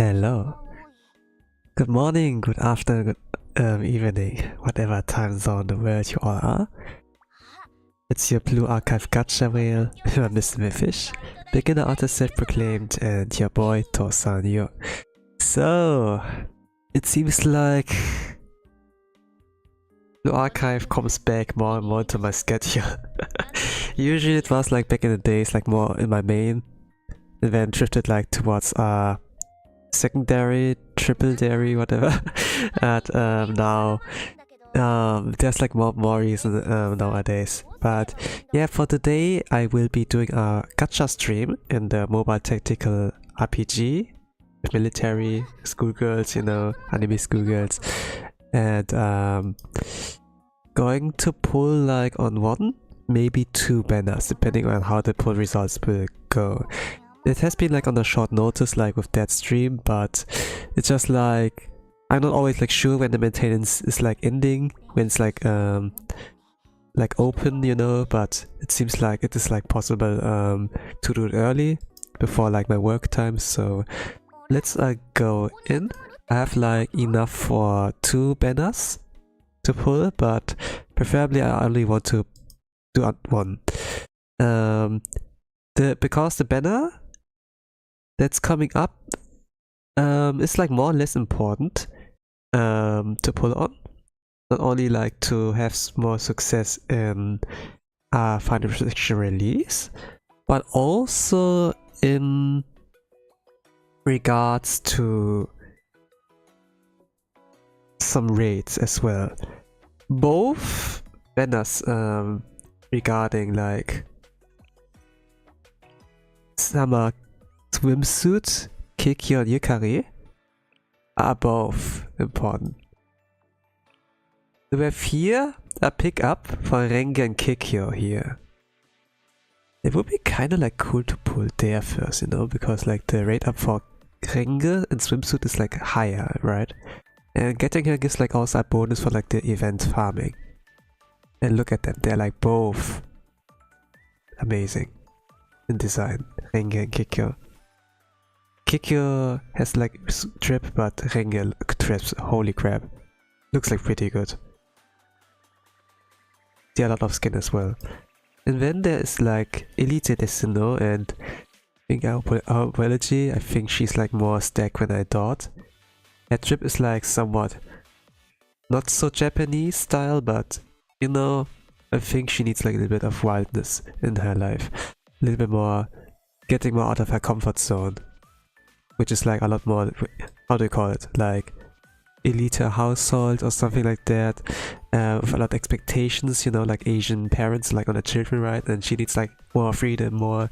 Hello. Good morning, good afternoon, good evening, whatever time zone the world you all are. It's your blue Archive Gacha Whale, Mr. Myfish, beginner artist self-proclaimed, and your boy Tosanyo. So, it seems like Blue Archive comes back more and more to my schedule. Usually it was like back in the days, like more in my main, and then drifted like towards secondary, triple-dary, whatever. And now there's like more reason nowadays. But yeah, for today I will be doing a gacha stream in the mobile tactical RPG with military schoolgirls, you know, anime schoolgirls, and going to pull like on one, maybe two banners, depending on how the pull results will go. It has been like on a short notice, like with that stream, but it's just like I'm not always like sure when the maintenance is like ending, when it's like open, you know. But it seems like it is like possible to do it early before like my work time. So let's go in. I have like enough for 2 banners to pull, but preferably I only want to do one. Because the banner that's coming up is like more or less important to pull on. Not only like to have more success in final prediction release, but also in regards to some raids as well. Both banners regarding like summer swimsuit, Kyatto and Yukari are both important. We have here a pickup for Renge and Kyatto here. It would be kind of like cool to pull there first, you know, because like the rate up for Renge and swimsuit is like higher, right? And getting her gives like also a bonus for like the event farming. And look at them, they're like both amazing in design, Renge and Kyatto. Kyatto has like drip, but Renge drips, holy crap. Looks like pretty good. See a lot of skin as well. And then there is like Elite Destino, and in our biology, I think she's like more stacked than I thought. Her drip is like somewhat not so Japanese style, but you know, I think she needs like a little bit of wildness in her life. A little bit more, getting more out of her comfort zone. Which is like a lot more, how do you call it, like elite household or something like that, with a lot of expectations, you know, like Asian parents like on their children, right? And she needs like more freedom, more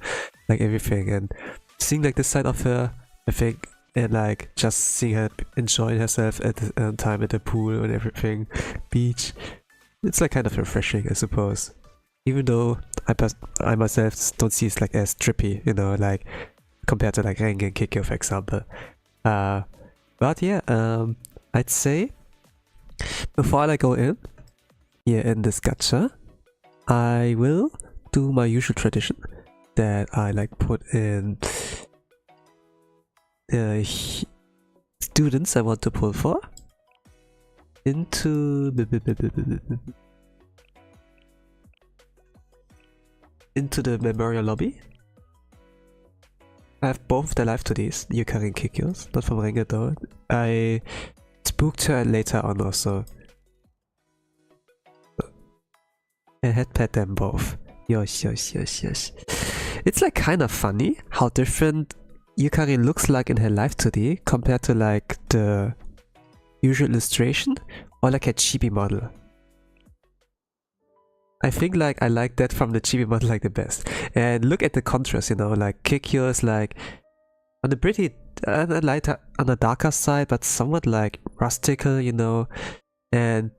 like everything. And seeing like this side of her, I think, and like just seeing her enjoying herself at the time at the pool and everything, beach, it's like kind of refreshing, I suppose. Even though I myself don't see it like as trippy, you know, like compared to like Renge and Kyatto, for example. But yeah, I'd say before I go in here in this gacha, I will do my usual tradition that I like put in the students I want to pull for into the memorial lobby. I have both of their life today's, Yukari and Kyatto's, not from Renge though. I spooked her later on also. I had pet them both. Yes. It's like kind of funny how different Yukari looks like in her life today compared to like the usual illustration or like a chibi model. I think like I like that from the chibi model like the best. And look at the contrast, you know, like Kyatto is like on the pretty lighter, on the darker side, but somewhat like rustical, you know, and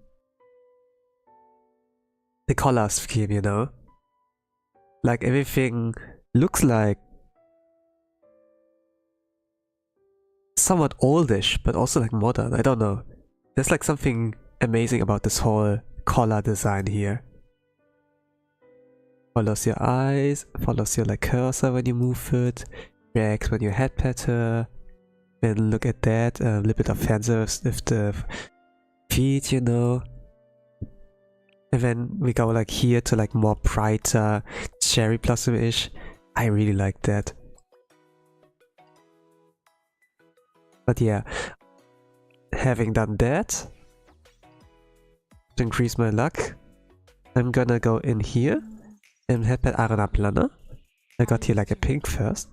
the color scheme, you know, like everything looks like somewhat oldish, but also like modern. I don't know. There's like something amazing about this whole color design here. Follows your eyes, follows your like cursor when you move it, reacts when you head pet her. And look at that, a little bit of fan service with the feet, you know. And then we go like here to like more brighter cherry blossom-ish. I really like that. But yeah, having done that, to increase my luck, I'm gonna go in here and head by Arena Planner. I got here like a pink first.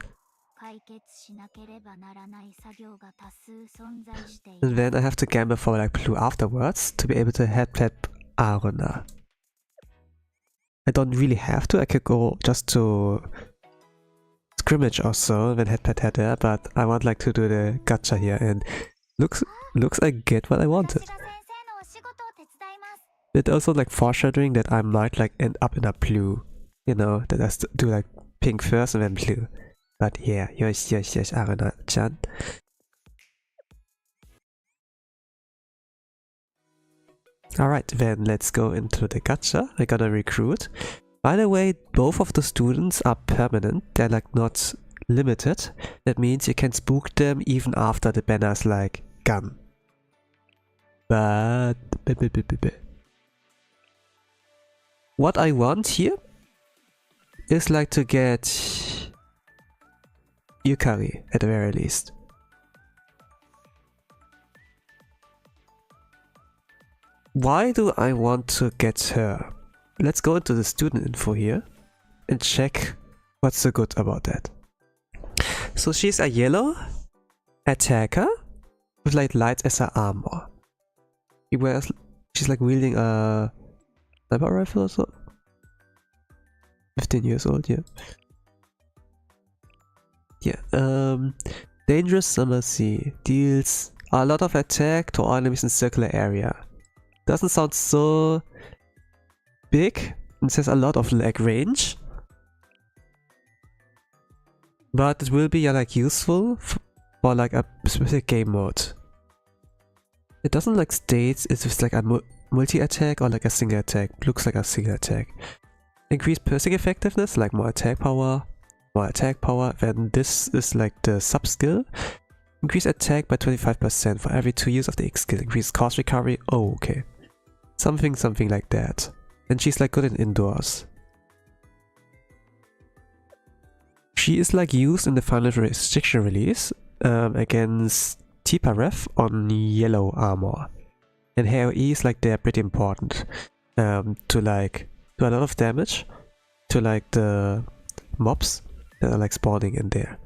And then I have to gamble for like blue afterwards to be able to head pet Arena. I don't really have to, I could go just to scrimmage or so when head pet there, but I want like to do the gacha here and looks I get what I wanted. It also like foreshadowing that I might like end up in a blue, you know, that I do like pink first and then blue. But yeah, yes, Arena-chan. Alright, then let's go into the gacha. I gotta recruit. By the way, both of the students are permanent. They're like not limited. That means you can spook them even after the banner's like gone. But what I want here is like to get Yukari at the very least. Why do I want to get her? Let's go into the student info here and check what's so good about that. So she's a yellow attacker with like light as her armor. She's like wielding a sniper rifle or so. 15 years old, yeah. Yeah, dangerous summer sea deals a lot of attack to all enemies in circular area. Doesn't sound so big, it says a lot of like range, but it will be like useful for like a specific game mode. It doesn't like state if it's like a multi-attack or like a single attack. It looks like a single attack. Increased piercing effectiveness, like more attack power. Then this is like the sub skill. Increase attack by 25% for every 2 use of the X skill. Increase cost recovery. Oh, okay. Something like that. And she's like good in indoors. She is like used in the final restriction release against Tipa Ref on yellow armor. And her AoE is like they're pretty important to like do a lot of damage to like the mobs that are like spawning in there.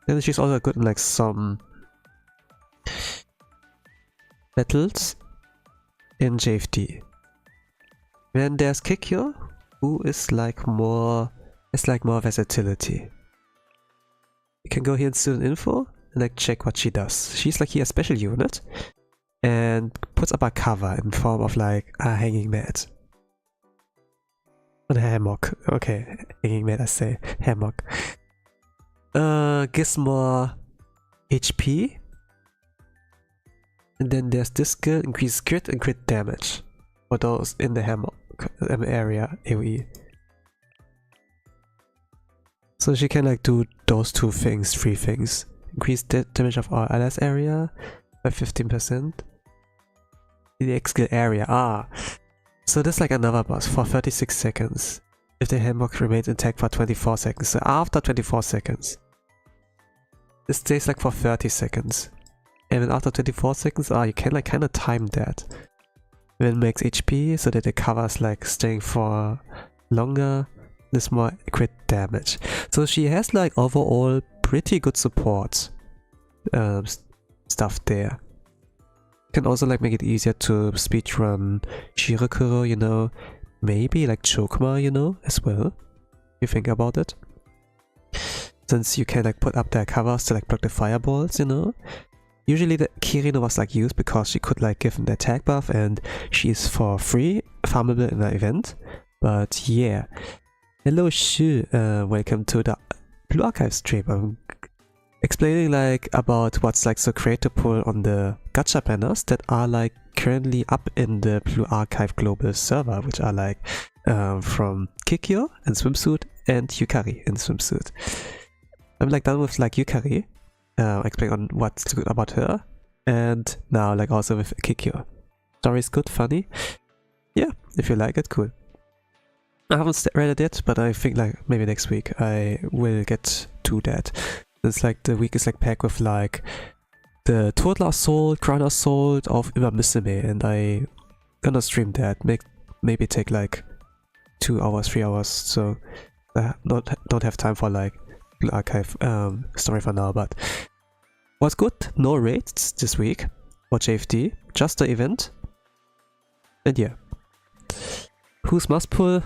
Then she's also good in like some battles in JFD. Then there's S.Kikyou, who is like more versatility. You can go here in student info and like check what she does. She's like here a special unit and puts up a cover in form of like a hanging mat. A hammock. Okay, hanging mat I say. Hammock. Gives more HP. And then there's this skill, increase crit and crit damage for those in the hammock area AoE. So she can like do those three things. Increase damage of our allies area by 15%. The X skill area. So there's like another boss for 36 seconds. If the hammock remains intact for 24 seconds. So after 24 seconds. This stays like for 30 seconds. And then after 24 seconds, you can like kind of time that. Then it makes HP so that it covers like staying for longer. There's more crit damage. So she has like overall pretty good support stuff there. Can also like make it easier to speedrun Shirakuro, you know, maybe like Chokma, you know, as well. If you think about it. Since you can like put up their covers to like block the fireballs, you know. Usually the Kirino was like used because she could like give an attack buff and she's for free, farmable in the event. But yeah. Hello Shu, welcome to the Blue Archive stream. I'm explaining like about what's like so great to pull on the gacha banners that are like currently up in the Blue Archive global server, which are like from Kikyou in swimsuit and Yukari in swimsuit. I'm like done with like Yukari, explain on what's good about her. And now like also with S.Kikyou. Story is good, funny. Yeah, if you like it, cool. I haven't read it yet, but I think like maybe next week I will get to that. It's like the week is like packed with like the Total Assault, Crown Assault of Übermissime, and I gonna stream that. Maybe take like 2 hours, 3 hours. So I don't have time for like archive story for now. But what's good? No raids this week for JFD, just the event. And yeah, who's must pull?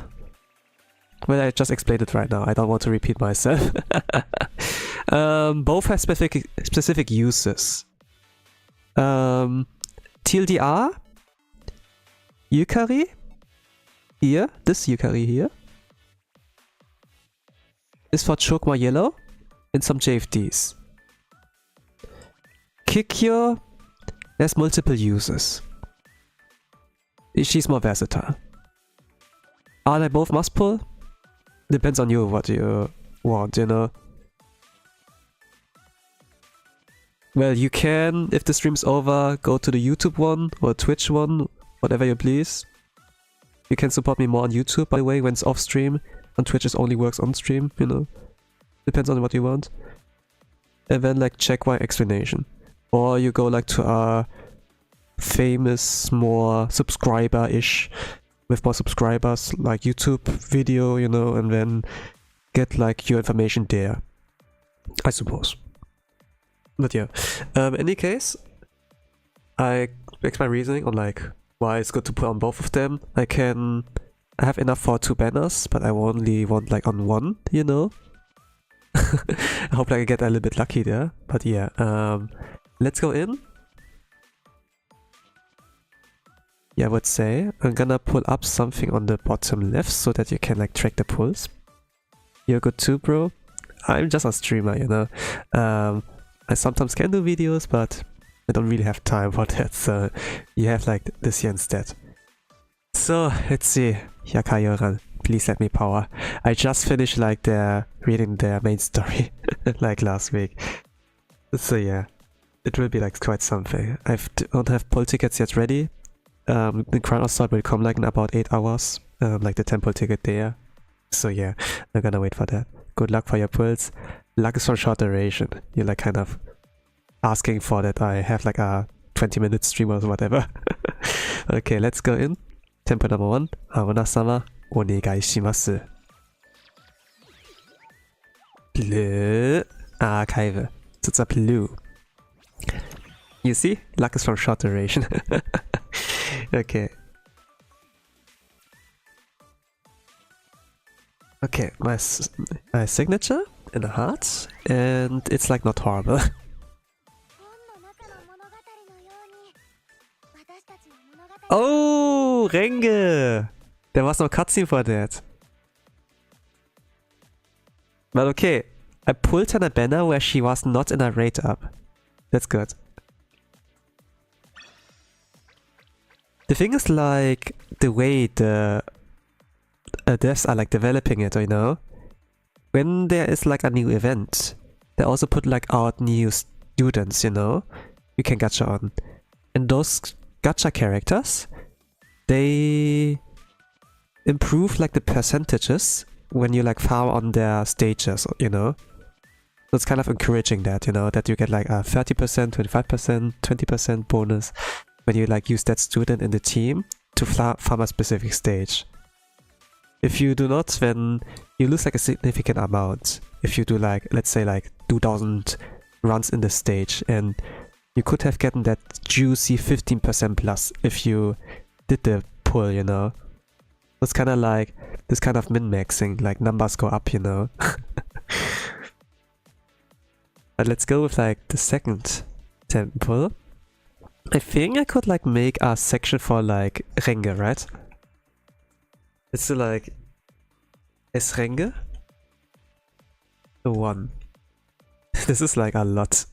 Well, I just explained it right now. I don't want to repeat myself. Both have specific uses. TLDR, Yukari, here, this Yukari here, is for Chokma Yellow and some JFDs. S.Kikyou has multiple uses. She's more versatile. Are they both must pull? Depends on you what you want, you know. Well, you can, if the stream's over, go to the YouTube one or Twitch one, whatever you please. You can support me more on YouTube, by the way, when it's off stream. On Twitch it only works on stream, you know. Depends on what you want. And then like check my explanation. Or you go like to a famous, more subscriber-ish, with more subscribers, like YouTube video, you know, and then get like your information there, I suppose. But yeah, any case, I explain my reasoning on like why it's good to put on both of them. I have enough for 2 banners, but I only want like on 1, you know. I hope like I get a little bit lucky there. But yeah, let's go in. Yeah, I would say I'm gonna pull up something on the bottom left so that you can like track the pulls. You're good too, bro. I'm just a streamer, you know. I sometimes can do videos, but I don't really have time for that, so you have like this here instead. So let's see, Hyakkayouran, please let me power. I just finished like reading their main story like last week. So yeah, it will be like quite something. I don't have pull tickets yet ready. The Crown Assault will come like in about 8 hours, like the temple ticket there. So yeah, I'm gonna wait for that. Good luck for your pulls. Luck is for short duration. You're like kind of asking for that I have like a 20-minute stream or whatever. Okay, let's go in. Temple number 1. Aruna-sama, onegai shimasu. Blue. Archive. So it's a blue. You see? Luck is from short duration. Okay. Okay, my signature in a heart, and it's like not horrible. Oh, Renge! There was no cutscene for that. But okay, I pulled her in a banner where she was not in a rate up. That's good. The thing is like the way the devs are like developing it, you know. When there is like a new event, they also put like out new students, you know, you can gacha on. And those gacha characters, they improve like the percentages when you like farm on their stages, you know. So it's kind of encouraging that, you know, that you get like a 30%, 25%, 20% bonus when you like use that student in the team to farm a specific stage. If you do not, then you lose like a significant amount. If you do like, let's say like 2000 runs in the stage, and you could have gotten that juicy 15% plus if you did the pull, you know. It's kind of like this kind of min-maxing, like numbers go up, you know. But let's go with like the second temple. I think I could like make a section for like Renge, right? It's like S Renge 1. This is like a lot.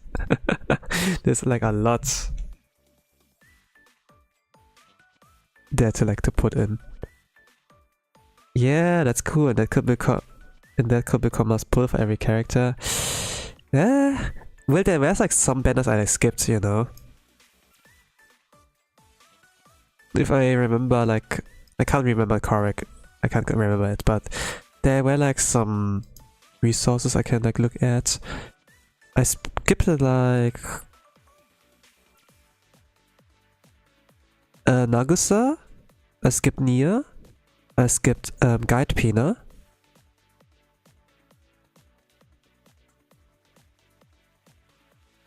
There's like a lot there to like to put in. Yeah, that's cool. And that could become must pull for every character. Yeah, Well, there were like some banners I like skipped, you know. If I remember, like, I can't remember correct. I can't remember it, but there were like some resources I can like look at. I skipped like Nagusa. I skipped Nia. I skipped Guide Pina.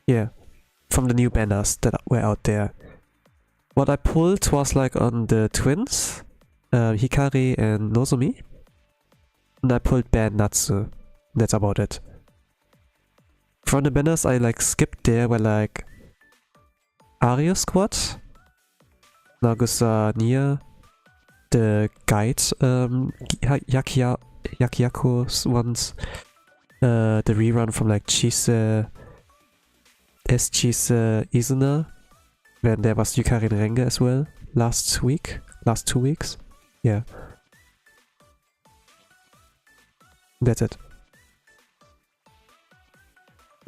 Yeah, from the new banners that were out there. What I pulled was like on the twins, Hikari and Nozomi. And I pulled Ban Natsu. That's about it. From the banners I like skipped there were like Ario Squad, Nagusa Nia, the guide Hyakkayouran ones, the rerun from like Chise, S.Chise Izuna, when there was Yukari and Renge as well last 2 weeks. Yeah. That's it.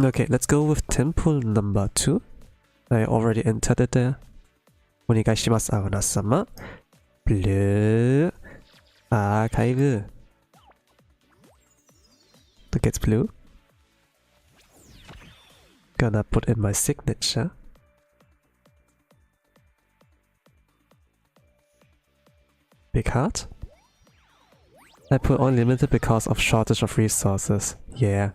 Okay, let's go with temple number 2. I already entered it there. Onegai shimasu, Aruna-sama. Blue. Archive. That gets blue. Gonna put in my signature. Big heart. I put unlimited because of shortage of resources. Yeah.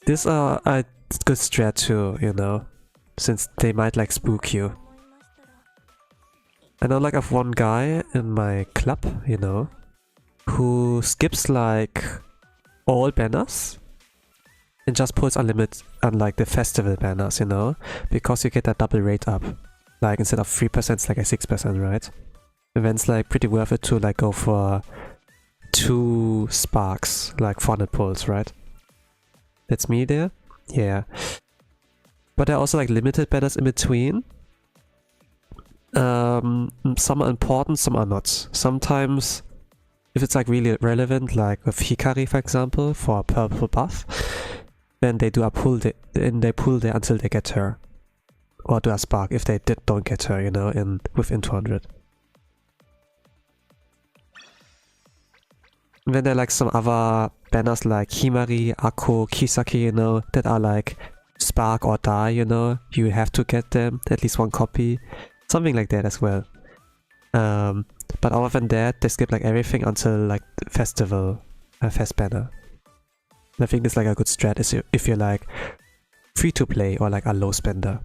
These are a good strat too, you know, since they might like spook you. I know like of one guy in my club, you know, who skips like all banners and just puts unlimited on like the festival banners, you know, because you get that double rate up. Like instead of 3% it's like a 6%, right? And then it's like pretty worth it to like go for 2 sparks, like 400 pulls, right? That's me there? Yeah. But there are also like limited banners in between. Some are important, some are not. Sometimes, if it's like really relevant, like with Hikari for example, for a purple buff, then they do a pull and they pull there until they get her. Or do a spark if they don't get her, you know, within 200. And then there are like some other banners like Himari, Akko, Kisaki, you know, that are like spark or die, you know. You have to get them, at least 1 copy. Something like that as well. But other than that, they skip like everything until like the festival, fest banner. And I think this is like a good strat if you're like free to play or like a low spender.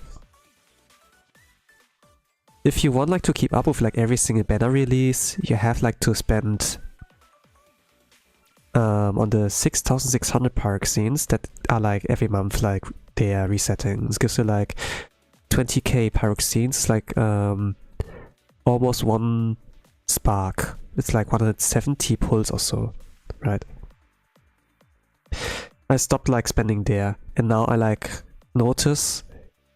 If you want like to keep up with like every single banner release, you have like to spend on the 6,600 pyroxenes that are like every month, like they are resetting. This gives you like 20k pyroxenes, like almost 1 spark. It's like 170 pulls or so, right? I stopped like spending there, and now I like notice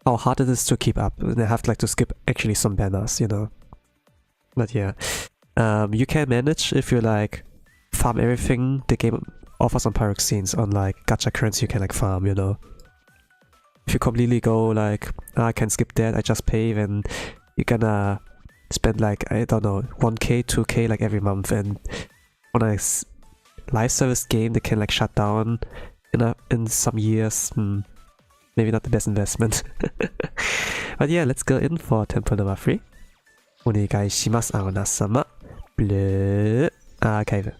how hard it is to keep up, and I have like to skip actually some banners, you know. But yeah, you can manage if you like farm everything the game offers on pyroxenes. On like gacha currency you can like farm, you know. If you completely go like, I can skip that, I just pay, then you're gonna spend like, I don't know, 1k, 2k like every month, and on a live service game that can like shut down in some years, maybe not the best investment. But yeah, let's go in for temple number 3. Onegai shimasu, Aruna-sama. Blue. Archive.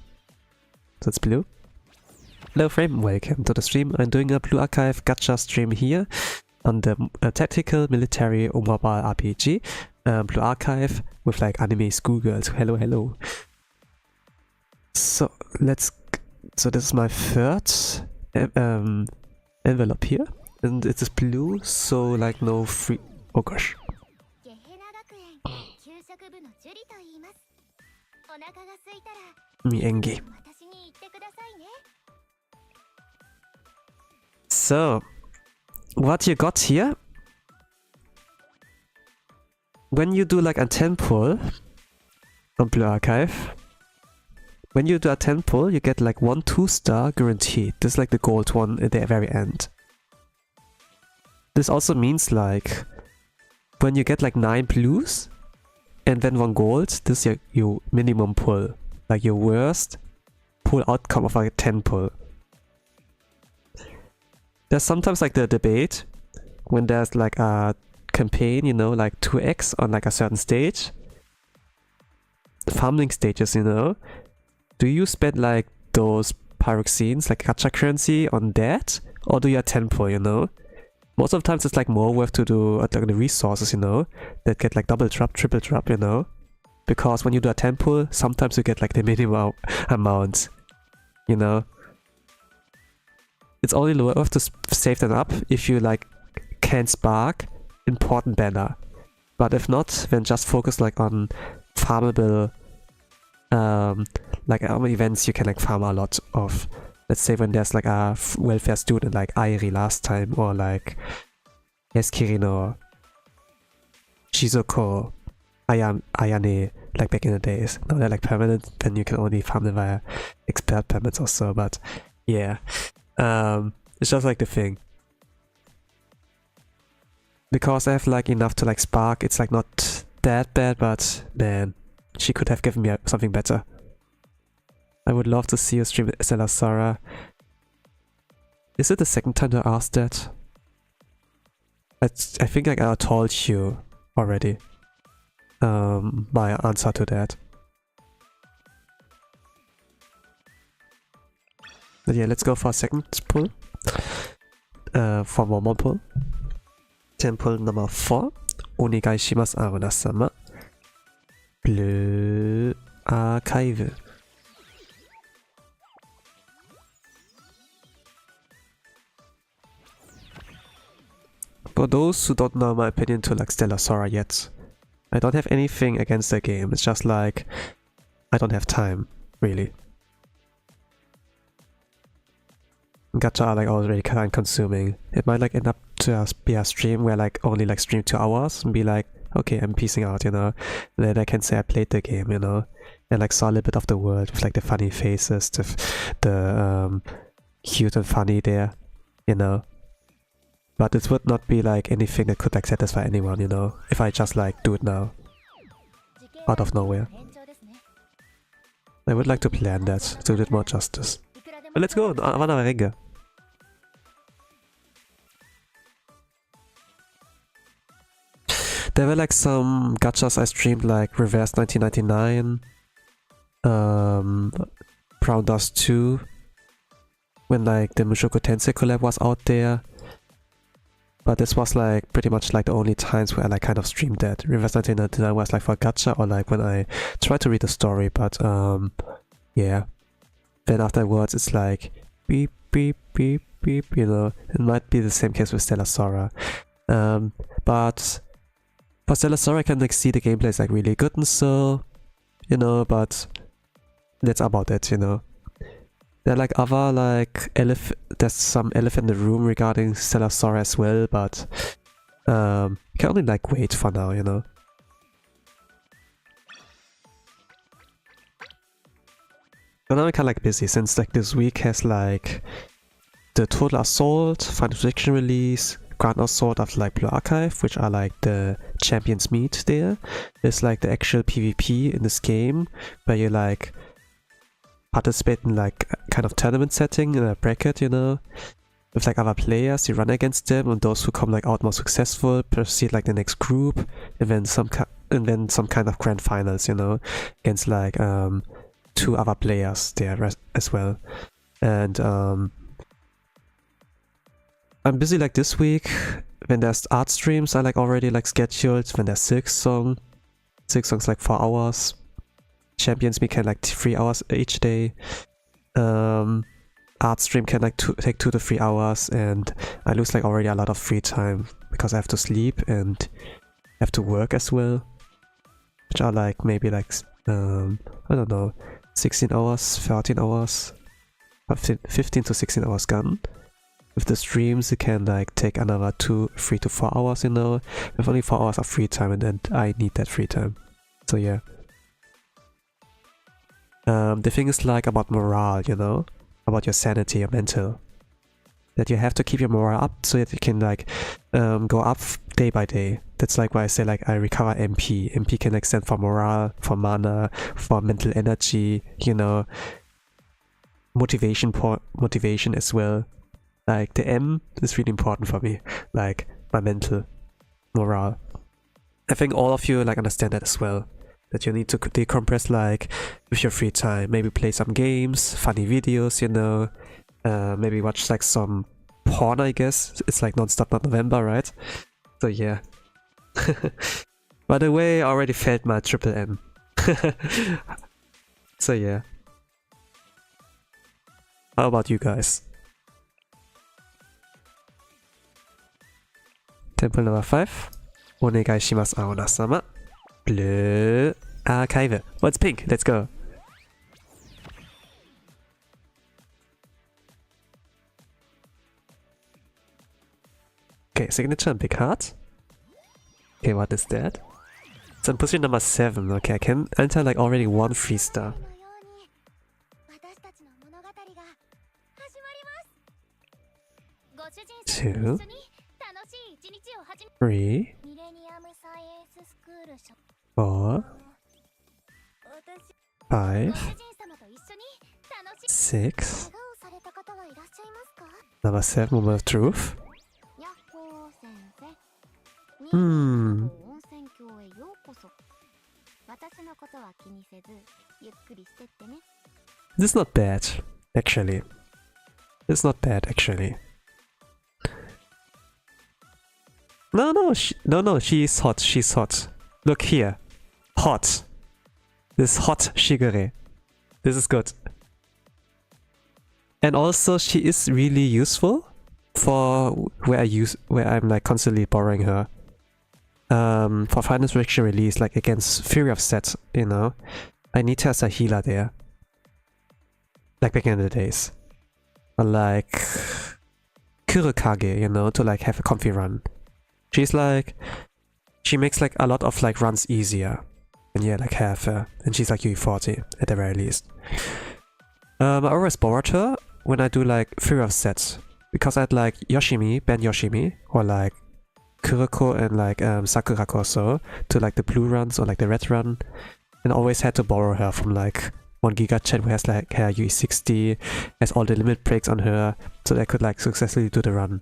So it's blue. Hello Frame, welcome to the stream. I'm doing a Blue Archive Gacha stream here on the tactical military or mobile RPG Blue Archive with like anime schoolgirls. Hello, hello. So this is my 3rd envelope here, and it is blue, so like no free. Oh gosh. Miengi. So, what you got here? When you do like a 10 pull on Blue Archive, when you do a 10 pull, you get like 1 2-star guaranteed. This is like the gold one at the very end. This also means like when you get like 9 blues and then 1 gold, this is your minimum pull. Like your worst pull outcome of like a 10 pull. There's sometimes like the debate when there's like a campaign, you know, like 2x on like a certain stage. Farming stages, you know. Do you spend like those pyroxenes, like gacha currency on that? Or do you have 10 pull, you know? Most of the times it's like more worth to do like the resources, you know, that get like double drop, triple drop, you know. Because when you do a 10 pull, sometimes you get like the minimum amount, you know. It's only worth to save them up if you like can spark important banner. But if not, then just focus like on farmable like events you can like farm a lot of. Let's say when there's like a welfare student like Airi last time, or like Eskirino, Shizoko, Ayane, like back in the days. Now they're like permanent, then you can only farm them via expert permits or so, but yeah. It's just like the thing. Because I have like enough to like spark, it's like not that bad, but man, she could have given me something better. I would love to see you stream Stella Sora. Is it the second time to ask that? I think like I told you already my answer to that. But yeah, let's go for a second pull. For one more pull. Temple number 4. Onegai shimasu, Aruna-sama. Blue Archive. For those who don't know my opinion to like Stella Sora yet, I don't have anything against the game, it's just like I don't have time, really. Gacha are like already time consuming. It might like end up to be a stream where like only like stream 2 hours and be like, okay, I'm peacing out, you know. Then I can say I played the game, you know, and like saw a little bit of the world with like the funny faces, the cute and funny there, you know. But it would not be like anything that could like satisfy anyone, you know, if I just like do it now, out of nowhere. I would like to plan that to do it more justice. But let's go, another Renge. There were like some gachas I streamed, like Reverse 1999, Brown Dust 2, when like the Mushoku Tensei collab was out there. But this was like pretty much like the only times where I like kind of streamed that. Reverse 1999 was like for gacha or like when I tried to read the story, but yeah. Then afterwards it's like beep beep beep beep, you know. It might be the same case with Stella Sora. But for Stella Sora I can like see the gameplay is like really good and so, you know, but that's about it, you know. There are like other like there's some elephant in the room regarding Stella Sora as well, but you can only like wait for now, you know. But now I'm kinda like busy since like this week has like the Total Assault, Final Prediction release, Grand Assault after like Blue Archive, which are like the champions meet there. There's like the actual PvP in this game where you like participate in like kind of tournament setting in a bracket, you know, with like other players. You run against them, and those who come like out more successful proceed like the next group, and then some kind of grand finals, you know, against like 2 other players there as well. And I'm busy like this week. When there's art streams, I like already like scheduled. When there's Silk songs like 4 hours. Champions me can like 3 hours each day. Art stream can like take 2 to 3 hours, and I lose like already a lot of free time because I have to sleep and have to work as well, which are like maybe like I don't know, 16 hours, 13 hours, 15 to 16 hours gone. With the streams it can like take another 3 to 4 hours, you know, with only 4 hours of free time, and then I need that free time. So yeah. The thing is like about morale, you know, about your sanity, your mental. that you have to keep your morale up so that you can like go up day by day. That's like why I say like I recover MP. MP can like stand for morale, for mana, for mental energy, you know, motivation as well. Like the M is really important for me, like my mental morale. I think all of you like understand that as well, that you need to decompress like with your free time. Maybe play some games, funny videos, you know, maybe watch like some porn, I guess. It's like non-stop not November, right? So yeah. By the way, I already failed my triple M. So yeah. How about you guys? Temple number 5. Onegai shimasu, Aona-sama. Blue. Archive. What's pink? Let's go. Okay, signature and big heart. Okay, what is that? It's on position number 7. Okay, I can enter like already 1 free star. 2, 3, 4, 5, 6. Number 7, moment of truth. This is not bad, actually. It's not bad, actually. No, she's hot, she's hot. Look here. Hot. This hot Shigure. This is good. And also, she is really useful for where I'm like constantly borrowing her. For final restriction release, like against Fury of Set, you know. I need her as a healer there. Like back in the days. Or like Kurokage, you know, to like have a comfy run. She's like, she makes like a lot of like runs easier. And yeah, like have her. And she's like UE40 at the very least. I always borrowed her when I do like Fury of Sets. Because I had like Yoshimi, Ben Yoshimi, or like Kuroko and like Sakurako or so, to like the blue runs or like the red run. And I always had to borrow her from like 1 Giga Chat who has like her UE60, has all the limit breaks on her, so that I could like successfully do the run.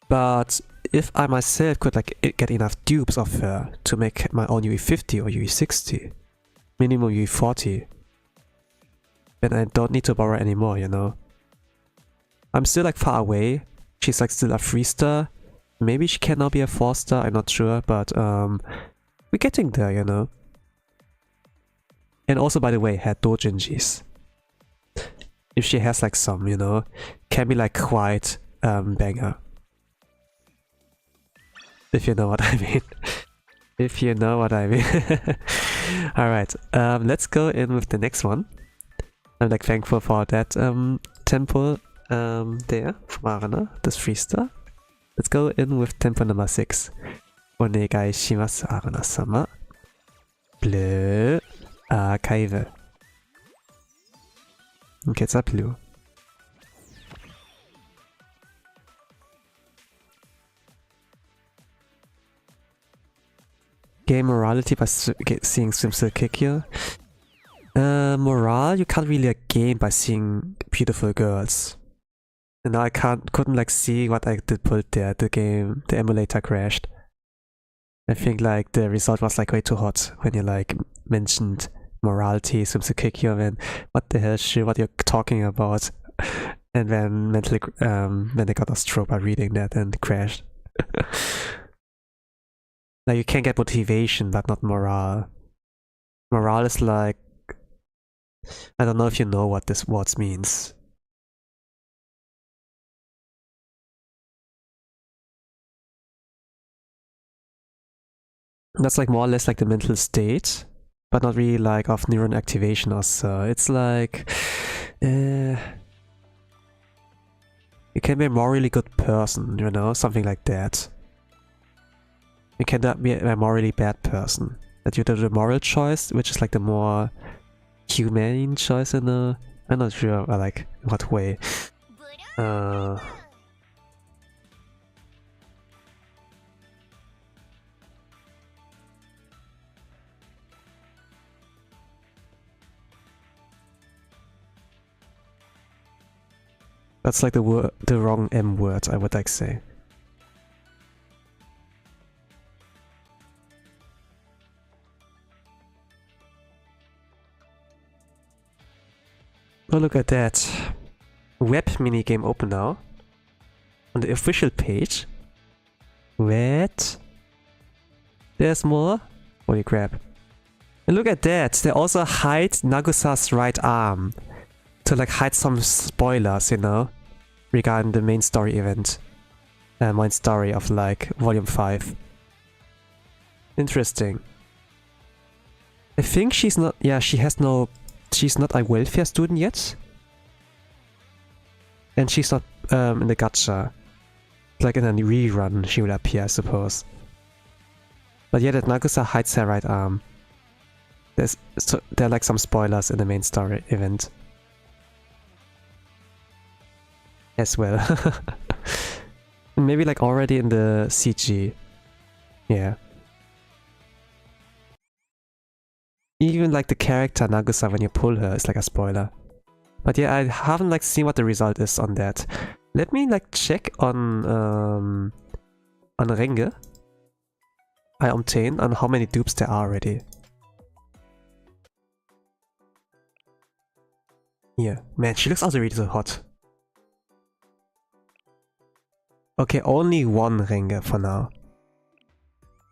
But if I myself could like get enough dupes of her to make my own UE50 or UE60, minimum UE40, then I don't need to borrow anymore, you know. I'm still like far away. She's like still a 3-star. Maybe she can now be a 4-star, I'm not sure, but we're getting there, you know. And also, by the way, her doujinjis. If she has like some, you know, can be like quite banger. If you know what I mean. If you know what I mean. Alright, let's go in with the next one. I'm like thankful for that temple there from Arana, this 3-star. Let's go in with temple number 6. Onegai shimasu, Arana-sama. Blue. Archive. Okay, it's a blue. Game morality by seeing S.Kikyou. Morale you can't really gain by seeing beautiful girls. And now I couldn't like see what I did put there. The emulator crashed. I think like the result was like way too hot when you like mentioned morality, S.Kikyou, and what the hell shit, what you're talking about. And then mentally when they got a stroke by reading that and crashed. Like you can get motivation but not morale. Morale is like, I don't know if you know what this words means. That's like more or less like the mental state, but not really like of neuron activation or so. It's like you can be a morally good person, you know, something like that. You cannot be a morally bad person. That you do the moral choice, which is like the more humane choice in a, I'm not sure like what way. Uh... That's like the wrong M word, I would like say. Oh, look at that. Web minigame open now. On the official page. What? There's more? Holy crap. And look at that. They also hide Nagusa's right arm. To like hide some spoilers, you know? Regarding the main story event. Main story of like volume 5. Interesting. I think she's not... Yeah, she's not a welfare student yet. And she's not in the gacha. Like in a rerun she will appear, I suppose. But yeah, that Nagusa hides her right arm. There are like some spoilers in the main story event. As well. Maybe like already in the CG. Yeah. Even like the character Nagusa when you pull her is like a spoiler. But yeah, I haven't like seen what the result is on that. Let me like check on Renge I obtained on how many dupes there are already. Yeah, man, she looks also really so hot. Okay, only one Renge for now.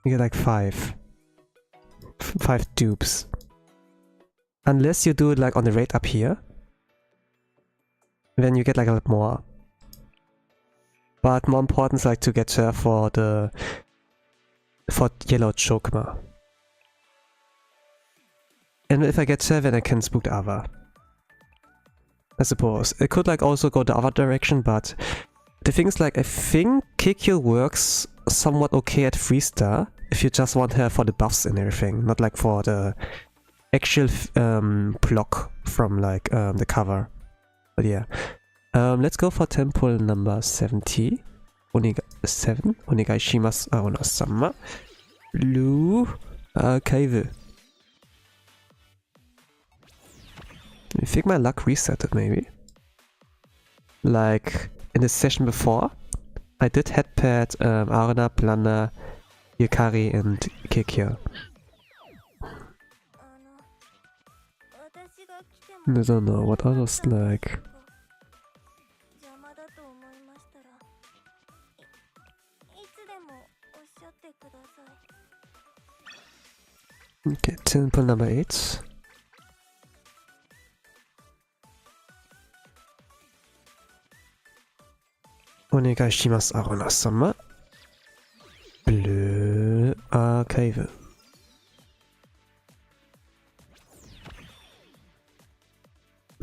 You get like 5 dupes. Unless you do it like on the rate up here. Then you get like a lot more. But more important is like to get her for yellow chokma. And if I get her, then I can spook the other. I suppose. It could like also go the other direction, but the thing is like I think Kikyou works somewhat okay at 3-star if you just want her for the buffs and everything, not like for the actual block from like the cover. But yeah. Let's go for temple number 70. 7. Onegaishimasu Aruna-sama. Blue Archive. I think my luck resetted maybe. Like in the session before, I did headpad Aruna, Plana, Yukari and Kikyou. I don't know, what are those like? Okay, temple number 8. Onegaishimasu Aruna-sama. Blue Archive.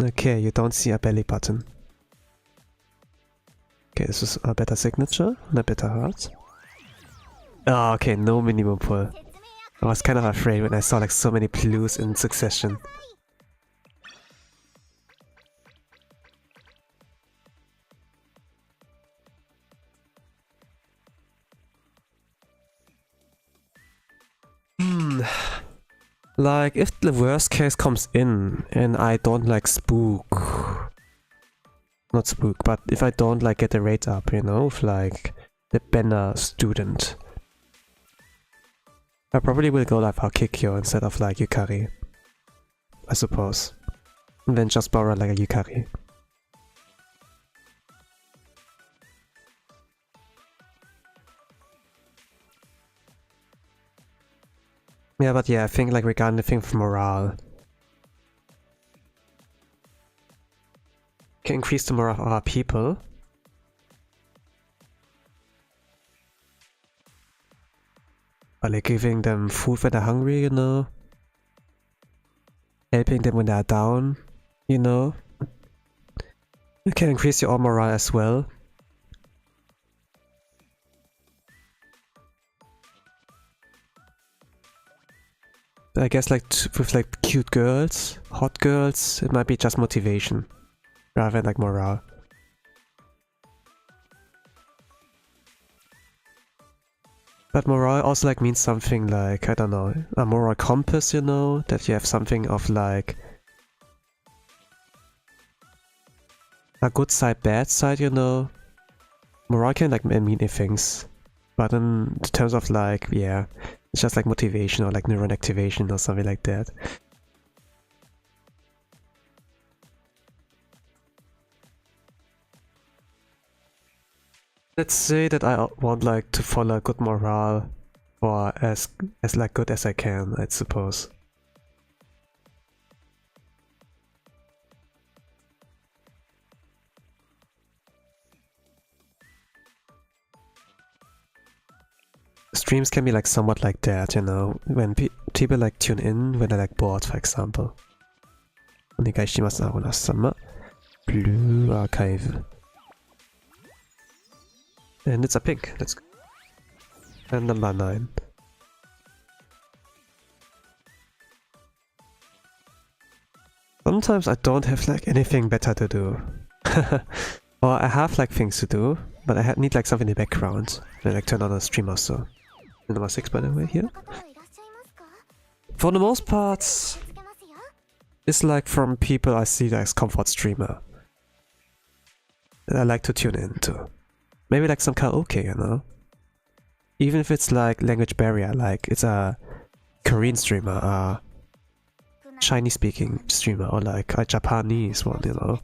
Okay, you don't see a belly button. Okay, this is a better signature and a better heart. Oh, okay, no minimum pull. I was kind of afraid when I saw like so many blues in succession. Like, if the worst case comes in and I don't like spook... Not spook, but if I don't like get the rate up, you know, with like the banner student. I probably will go like Hyakkayouran instead of like Yukari. I suppose. And then just borrow like a Yukari. Yeah, but yeah, I think like regarding the thing for morale. Can increase the morale of our people. By like giving them food when they're hungry, you know. Helping them when they're down, you know. You can increase your own morale as well. I guess like with like cute girls, hot girls, it might be just motivation rather than like morale. But moral also like means something like, I don't know, a moral compass, you know, that you have something of like a good side, bad side, you know. Moral can like mean many things, but in terms of like, yeah, it's just like motivation or like neuron activation or something like that. Let's say that I want like to follow a good morale, or as like good as I can, I suppose. Streams can be like somewhat like that, you know, when people like tune in when they're like bored, for example. Onegai shimasu, Aruna-sama. Blue Archive. And it's a pink. Let's go. And number 9. Sometimes I don't have like anything better to do. Or I have like things to do, but I need like something in the background. And like turn on a stream or so. And number 6 by the way here. For the most part, it's like from people I see as comfort streamer that I like to tune into. Maybe like some karaoke, you know? Even if it's like language barrier, like it's a Korean streamer, a Chinese speaking streamer, or like a Japanese one, you know?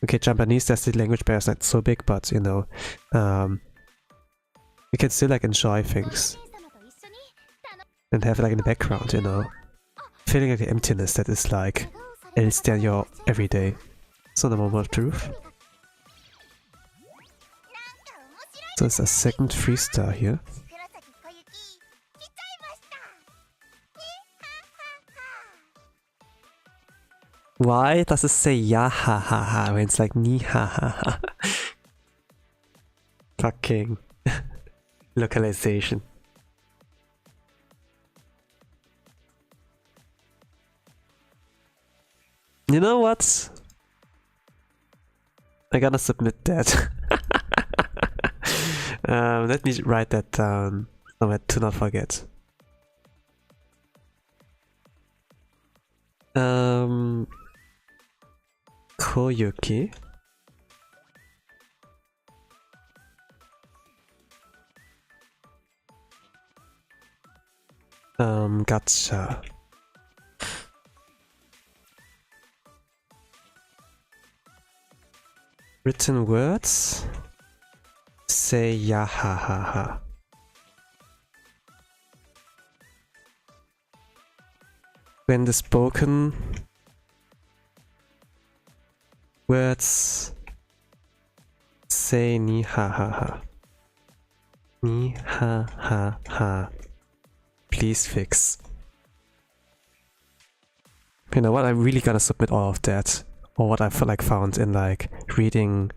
Okay, Japanese, that's the language barrier is not so big, but you know, you can still like enjoy things and have it like in the background, you know? Feeling like the emptiness that is like else than your everyday. So the moment of truth. So it's a second 3-star here. Why does it say ya ha ha ha when it's like ni ha ha ha? Fucking localization. You know what? I gotta submit that. Let me write that down somewhere to not forget. Koyuki. Gacha. Written words. Say ya ha ha ha. When the spoken words say ni ha ha ha. Ni ha ha ha. Please fix. You know what? I'm really gonna submit all of that, or what I've like found in like reading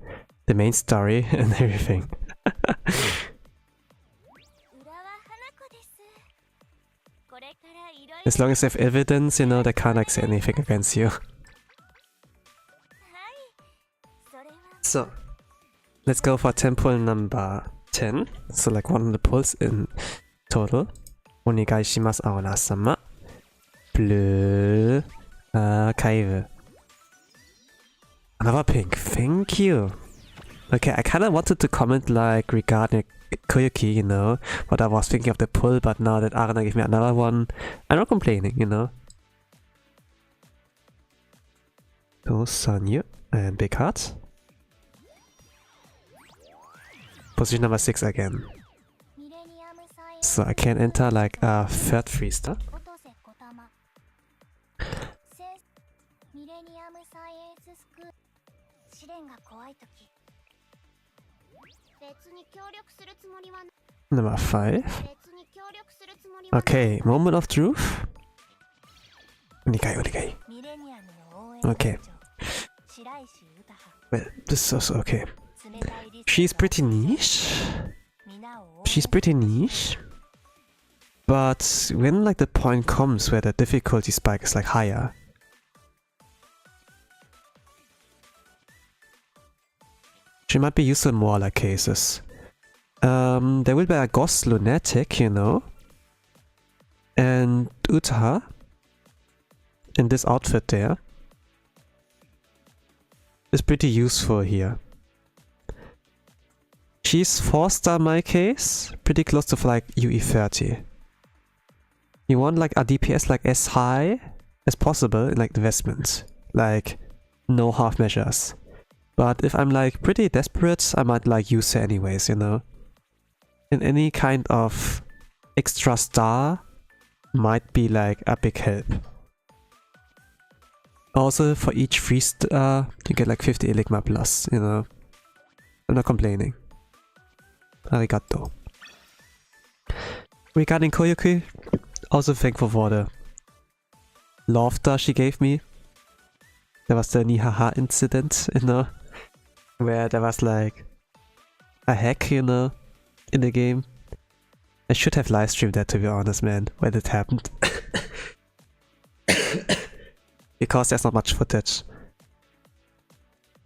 the main story and everything. As long as they have evidence, you know, they can't like say anything against you. So, let's go for temple number 10. So like 100 pulls in total. Onegai shimasu, Aruna-sama. Blue Archive. Another pink. Thank you. Okay, I kind of wanted to comment like regarding Koyuki, you know, what I was thinking of the pull, but now that Aruna gave me another one, I'm not complaining, you know. So Sanyu and Big Heart. Position number 6 again. So I can enter like a third 3-star. Number 5. Okay, moment of truth. Onegai. Okay. Well, this is also okay. She's pretty niche. But when like the point comes where the difficulty spike is like higher, she might be used in more like cases. There will be a Ghost Lunatic, you know. And Uta in this outfit there is pretty useful here. She's 4-star in my case, pretty close to like UE30. You want like a DPS like as high as possible in like investments, like no half measures. But if I'm like pretty desperate, I might like use her anyways, you know. And any kind of extra star might be like a big help. Also, for each 3-star, you get like 50 Eligma plus, you know. I'm not complaining. Arigato. Regarding Koyuki, also thankful for the laughter she gave me. There was the Nihaha incident, you know, where there was like a hack, you know, in the game. I should have live streamed that, to be honest, man, when it happened. Because there's not much footage.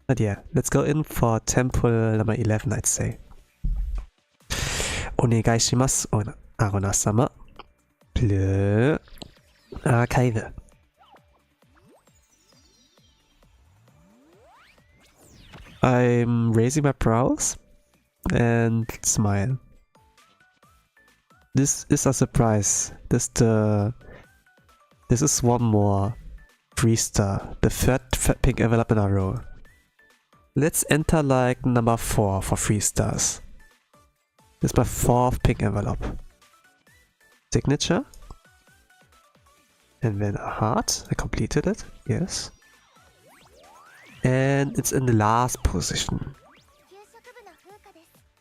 But yeah, let's go in for temple number 11, I'd say. Onegai shimasu, Arona-sama. Bleu. Archive. I'm raising my brows and smile. This is a surprise. This is one more 3-star, the third pink envelope in a row. Let's enter like number 4 for 3 stars. This is my 4th pink envelope. Signature. And then a heart. I completed it. Yes. And it's in the last position.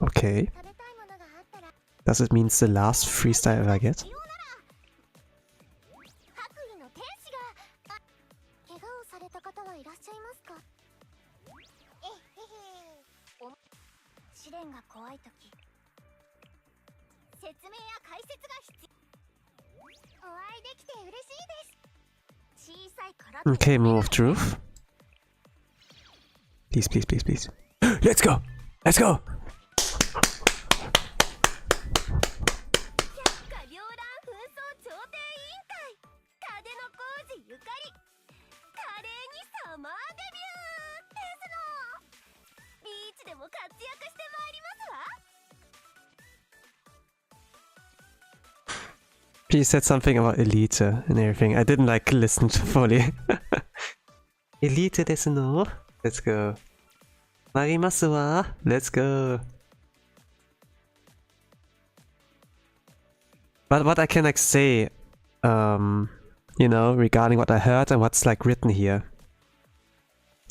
Okay. Does it mean it's the last 3-star I ever get? Okay, move of truth. Please, please, please, please. Let's go! Let's go! She said something about elite and everything. I didn't like listen fully. Elite desu no? Let's go. Marimasu wa? Let's go. But what I can like say, you know, regarding what I heard and what's like written here,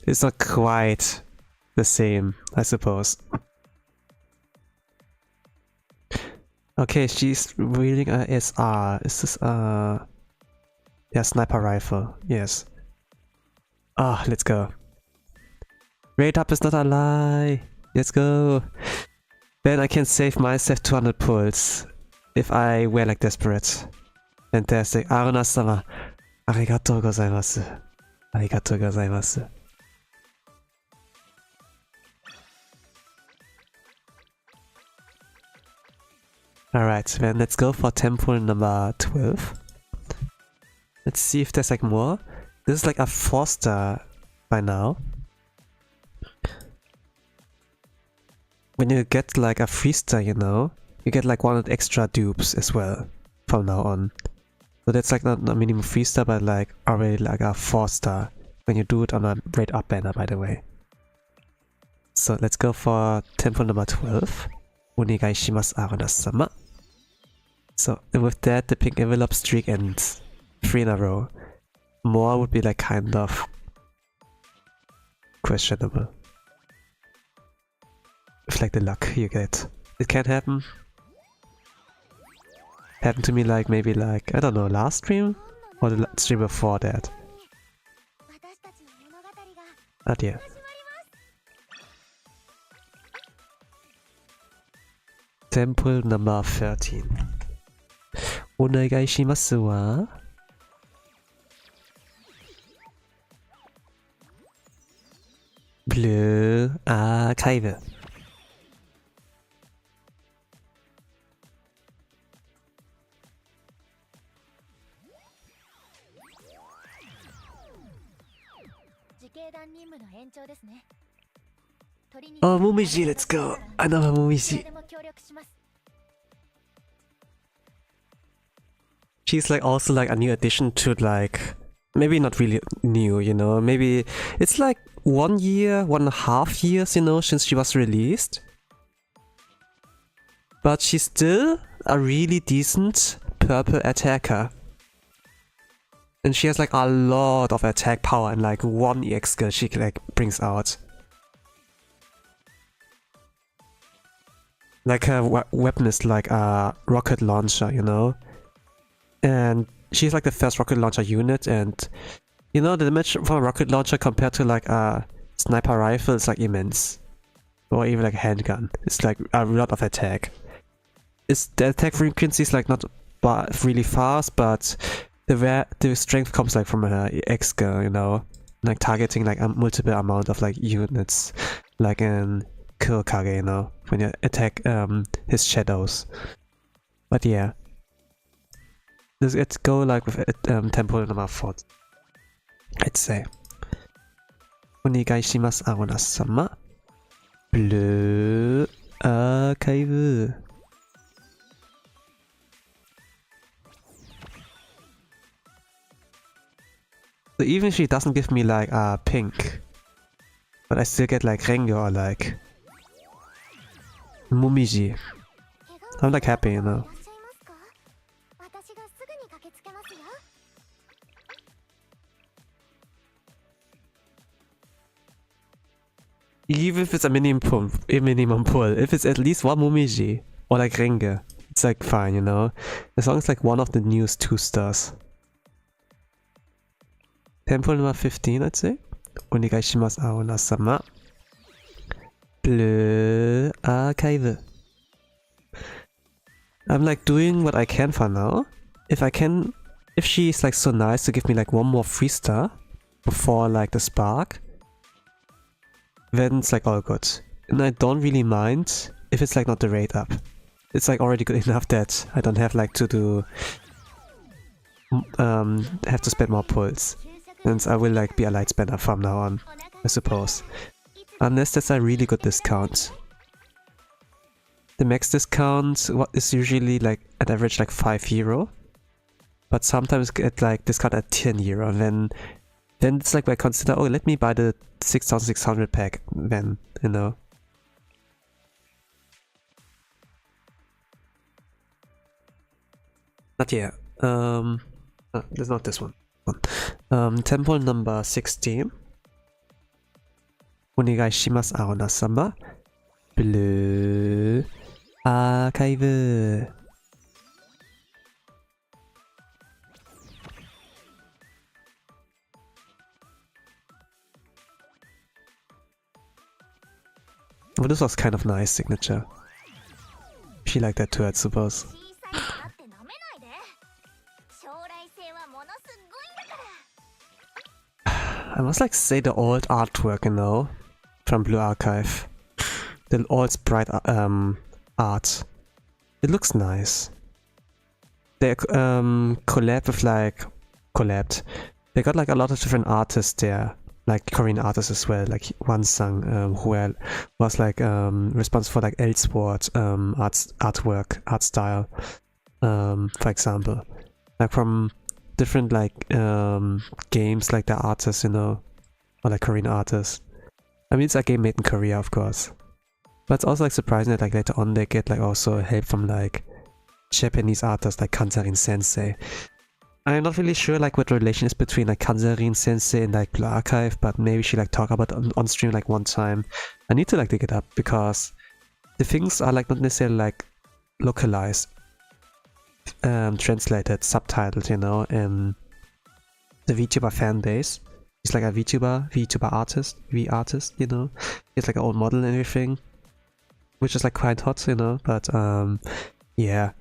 it's not quite the same, I suppose. Okay, she's wielding a SR. Is this yeah, sniper rifle? Yes. Ah, let's go. Rate up is not a lie. Let's go. Then I can save myself 200 pulls if I wear like desperate. Fantastic. Arona-sama. Arigatou gozaimasu. Arigatou gozaimasu. Alright, then let's go for temple number 12. Let's see if there's like more. This is like a 4-star by now. When you get like a 3-star, you know, you get like 100 extra dupes as well from now on. So that's like not a minimum 3-star, but like already like a 4-star when you do it on a rate up banner, by the way. So let's go for temple number 12. Onegai shimasu, Arona-sama. So, and with that, the pink envelope streak ends. 3 in a row. More would be like kind of questionable. With like the luck you get. It can happen. Happened to me like maybe like, I don't know, last stream? Or the stream before that. Oh dear. Temple number 13. Onegai shimasu wa? Bleu Archive. Oh, Momiji, let's go. I know her Momiji. She's like also like a new addition to like, maybe not really new, you know, maybe it's like 1 year, 1.5 years, you know, since she was released. But she's still a really decent purple attacker. And she has like a lot of attack power and like 1 EX skill she like brings out. Like her weapon is like a rocket launcher, you know? And she's like the first rocket launcher unit, and you know, the damage from a rocket launcher compared to like a sniper rifle is like immense. Or even like a handgun. It's like a lot of attack. The attack frequency is like not really fast, but the strength comes like from her EX skill, you know? Like targeting like a multiple amount of like units. Like in Hyakkayouran, you know? When you attack his shadows. But yeah. Let's go like with tempo number 4. I'd say. Onegaishimasu, Aruna-sama. Bleu Archive. So even if she doesn't give me like a pink, but I still get like Renge or like Momiji. I'm like happy, you know. Even if it's a minimum pull, if it's at least 1 Momiji or like Renge, it's like fine, you know. As long as like one of the newest 2 stars. Tempo number 15, I'd say. Onegaishimasu, Aruna-sama. Bleu Archive. I'm like doing what I can for now. If she's like so nice to give me like 1 more 3-star before like the spark, then it's like all good. And I don't really mind if it's like not the rate up. It's like already good enough that I don't have like to do have to spend more pulls. And I will like be a light spender from now on, I suppose. Unless that's a really good discount. The max discount is usually like at average like €5. But sometimes get like discount at €10. Then it's like I consider, oh, let me buy the 6600 pack then, you know. Not yet. There's not this one. Temple number 16. Onegaishimasu, Aruna-sama. Bleu Archive. Well, this was kind of nice signature. She liked that too, I suppose. I must like say the old artwork, you know, from Blue Archive. The old sprite art. It looks nice. They collabed with like They got like a lot of different artists there. Like Korean artists as well, like Wansang, who was like responsible for like Elsword art style, for example. Like from different like games, like the artists, you know, or like Korean artists. I mean, it's a game made in Korea, of course. But it's also like surprising that like later on they get like also help from like Japanese artists like Kanzarin Sensei. I'm not really sure like what the relation is between like Kanzarin Sensei and like Blue Archive, but maybe she like talk about it on stream like one time. I need to like dig it up because the things are like not necessarily like localized, translated, subtitled, you know, and the VTuber fan base. He's like a VTuber artist, V-artist, you know. He's like an old model and everything, which is like quite hot, you know, but yeah.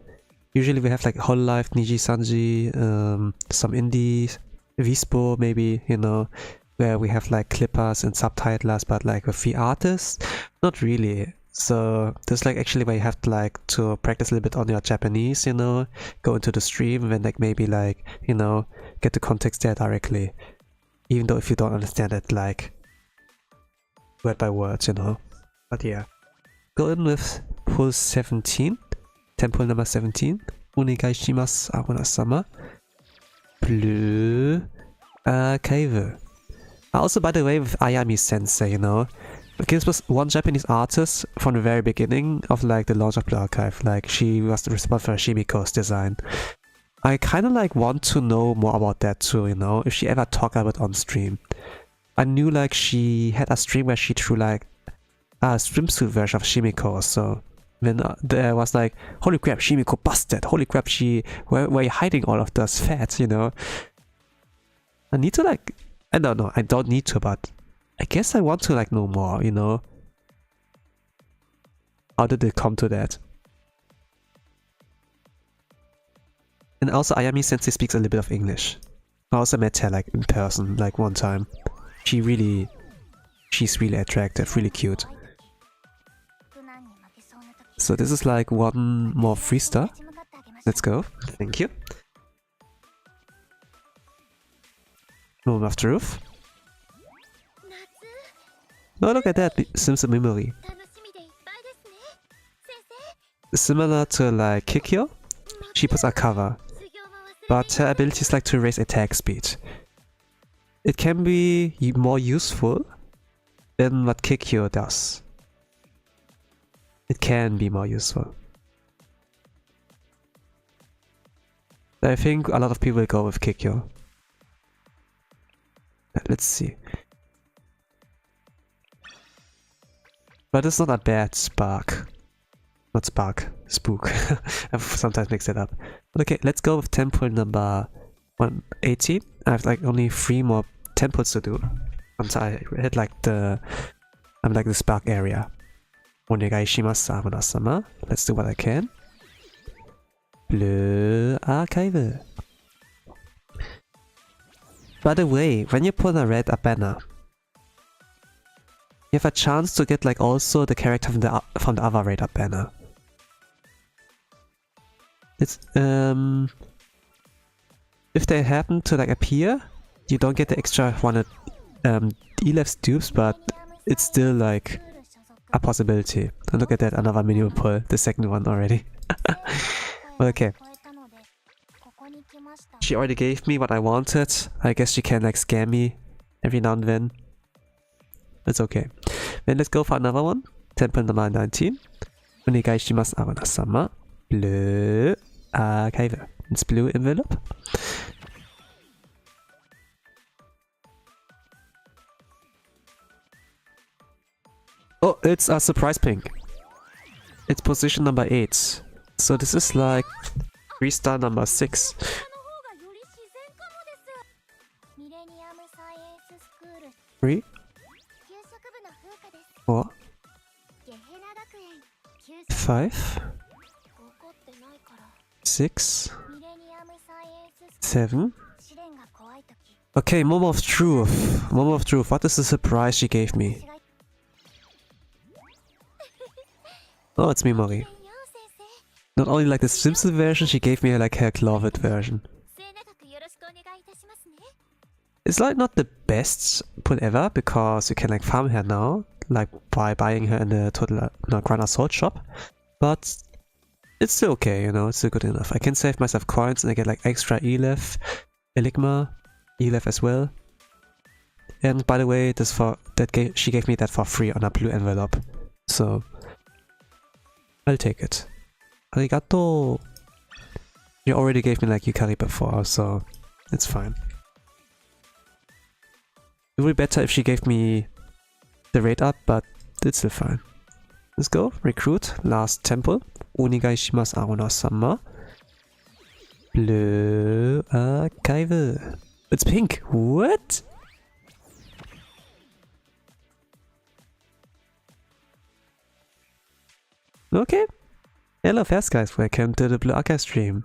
Usually we have like Hololive, Niji Sanji, some indies, Vispo maybe, you know, where we have like clippers and subtitlers, but like with the artists, not really. So there's like actually where you have to like to practice a little bit on your Japanese, you know, go into the stream and then like maybe like, you know, get the context there directly. Even though if you don't understand it like word by word, you know. But yeah. Go in with pull 17. Temple number 17. Onegai shimasu, Aruna-sama. Blue Archive. Also, by the way, with Ayami Sensei, you know, this was one Japanese artist from the very beginning of like the launch of Blue Archive. Like, she was responsible for Shimiko's design. I kind of like want to know more about that too, you know, if she ever talked about it on stream. I knew like she had a stream where she drew like a swimsuit version of Shimiko, so when there was like, holy crap, Shimiko busted, holy crap, where are you hiding all of those fats, you know? I need to like, I don't know, I don't need to, but I guess I want to like know more, you know? How did it come to that? And also Ayami Sensei speaks a little bit of English. I also met her like in person, like one time. She's really attractive, really cute. So this is like one more 3-star. Let's go. Thank you. Moment of Truth. Oh, look at that. Sims of Memory. Similar to like Kikyou, she puts a cover, but her ability is like to raise attack speed. It can be more useful than what Kikyou does. It can be more useful. I think a lot of people will go with Kikyou. Let's see. But it's not a bad spark. Not spark, spook. I sometimes mix it up. Okay, let's go with temple number 118. I have like only 3 more temples to do until I hit like the spark area. Onegai shimasu, Aruna-sama. Let's do what I can. Blue Archive. By the way, when you pull a banner, you have a chance to get like also the character from the other red banner. It's if they happen to like appear, you don't get the extra 100 ELEF dupes, but it's still like a possibility. And look at that, another minimal pull, the second one already. Okay. She already gave me what I wanted. I guess she can like scam me every now and then. It's okay. Then let's go for another one. Temple number 19. Onegai shimasu, Aruna-sama. Blue Archive. It's blue envelope. Oh, it's a surprise pink. It's position number 8. So this is like 3-star number 6. Three, 4, 5, 6, 7. Okay, Moment of Truth. Moment of Truth. What is the surprise she gave me? Oh, it's Memory. Not only like the Simpson version, she gave me like her closet version. It's like not the best put ever, because you can like farm her now, like by buying her in the Total Grand Assault shop. But it's still okay, you know, it's still good enough. I can save myself coins and I get like extra ELEF, Eligma, ELEF as well. And by the way, this she gave me that for free on a blue envelope. So I'll take it. Arigato! You already gave me like Yukari before, so it's fine. It would be better if she gave me the rate up, but it's still fine. Let's go. Recruit. Last temple. Onegai shimasu, Aruna-sama. Blue Archive. It's pink. What? Okay. Hello fast guys, welcome to the Blue Archive stream.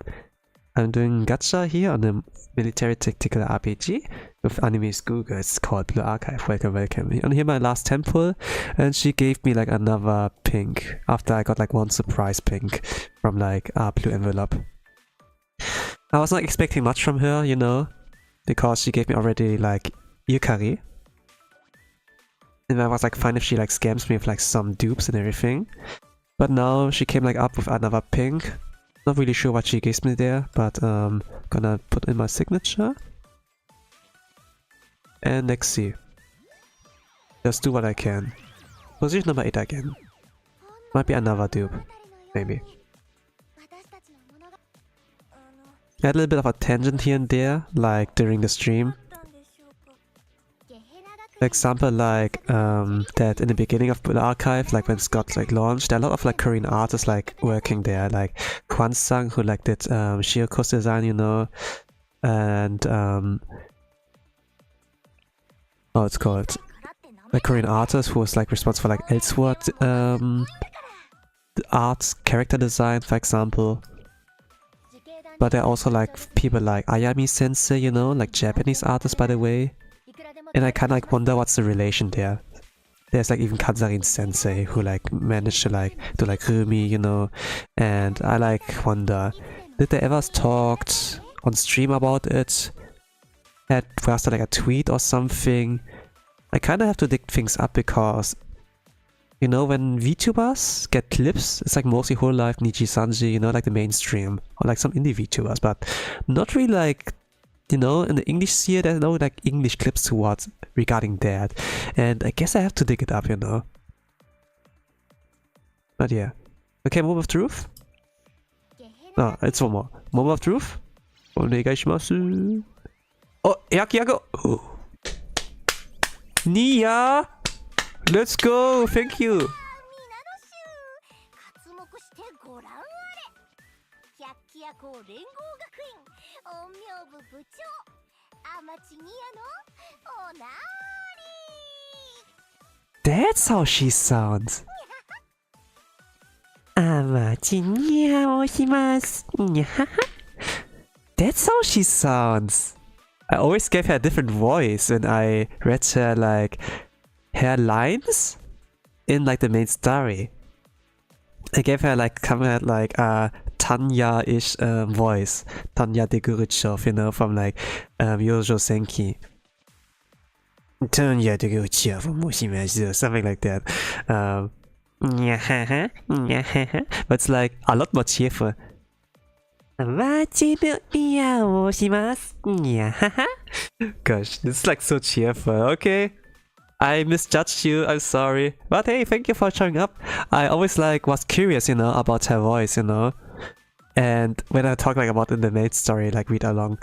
I'm doing gacha here on the military tactical RPG with anime schoolgirls. It's called Blue Archive. Welcome, welcome. And here my last temple, and she gave me like another pink after I got like one surprise pink from like a blue envelope. I was not expecting much from her, you know, because she gave me already like Yukari. And I was like fine if she like scams me with like some dupes and everything. But now she came like up with another pink. Not really sure what she gives me there, but gonna put in my signature. And let's see. Just do what I can. Position number 8 again. Might be another dupe. Maybe. I had a little bit of a tangent here and there, like during the stream. For example, like that in the beginning of the archive, like when Scott like launched, there are a lot of like Korean artists like working there, like Kwan-sang, who like did Shioko's design, you know, and oh, it's called like Korean artist who was like responsible for like Elseword art character design, for example. But there are also like people like Ayami Sensei, you know, like Japanese artists, by the way. And I kind of like wonder what's the relation there. There's like even Kanzarin Sensei who like managed to like do like Rumi, you know. And I like wonder, did they ever talked on stream about it? Was there like a tweet or something? I kind of have to dig things up because, you know, when VTubers get clips, it's like mostly Whole Life, Nichi Sanji, you know, like the mainstream, or like some indie VTubers, but not really like, you know, in the English sphere, there's no like English clips towards regarding that. And I guess I have to dig it up, you know. But yeah. Okay, Moment of Truth? No, it's one more. Moment of Truth? Onegaishimasu. Oh, Hyakkayouran! Oh. Nia! Let's go! Thank you! That's how she sounds! That's how she sounds! I always gave her a different voice when I read her like her lines in like the main story. I gave her like a Tanya-ish voice, Tanya de Gurichov, you know, from like Yojo Senki. Tanya de Gurichov from Mushimashi or something like that. But it's like a lot more cheerful. Gosh, this is like so cheerful. Okay, I misjudged you, I'm sorry. But hey, thank you for showing up. I always like was curious, you know, about her voice, you know. And when I talk like about in the main story, like read along,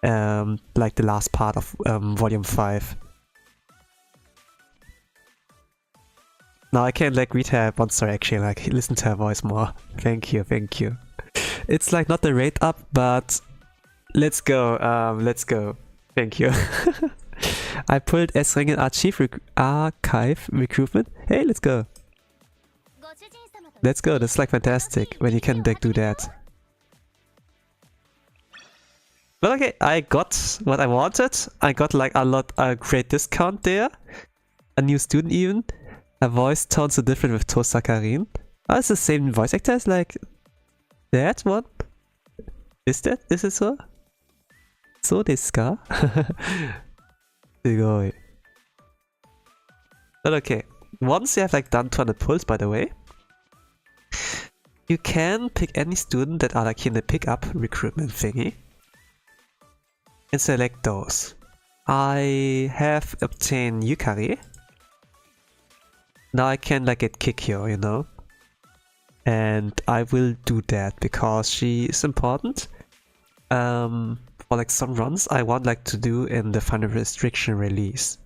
like the last part of volume 5. Now I can like read her one story actually, like listen to her voice more. Thank you, thank you. It's like not the rate up, but let's go, let's go. Thank you. I pulled S-Ringen Archive Recruitment. Hey, let's go. Let's go, that's like fantastic when you can like do that. But okay, I got what I wanted. I got like a great discount there. A new student even. A voice tone so different with Tosakarin. Oh, it's the same voice actor as like that one? Is it so? So desu ka? Sugoi. But okay, once you have like done 200 pulls, by the way, you can pick any student that are like in the pickup recruitment thingy and select those. I have obtained Yukari. Now I can like get Kikyou, you know. And I will do that because she is important. For like some runs I want like to do in the final restriction release.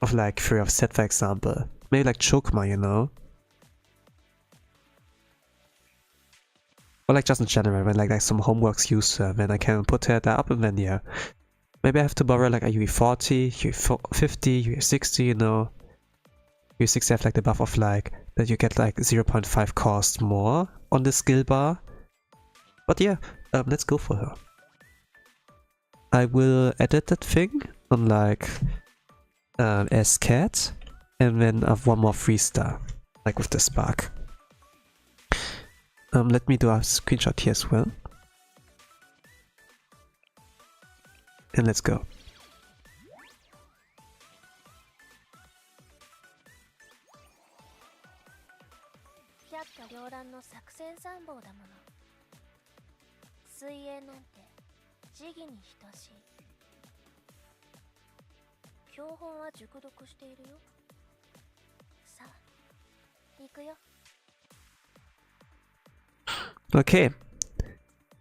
Of like Fury of Set, for example. Maybe like Chokma, you know. Or like just in general, when like some homeworks use her, then I can put her there up and then yeah. Maybe I have to borrow like a UE40, UE50, UE60, you know. UE60 have like the buff of like that you get like 0.5 cost more on the skill bar. But yeah, let's go for her. I will edit that thing on like S-Cat and then have one more 3-star, like with the spark. Let me do a screenshot here as well. And let's go. 百花繚乱の作戦参謀だもの。水泳なんて時義に等しい。教本は熟読しているよ。さあ、行くよ。Okay.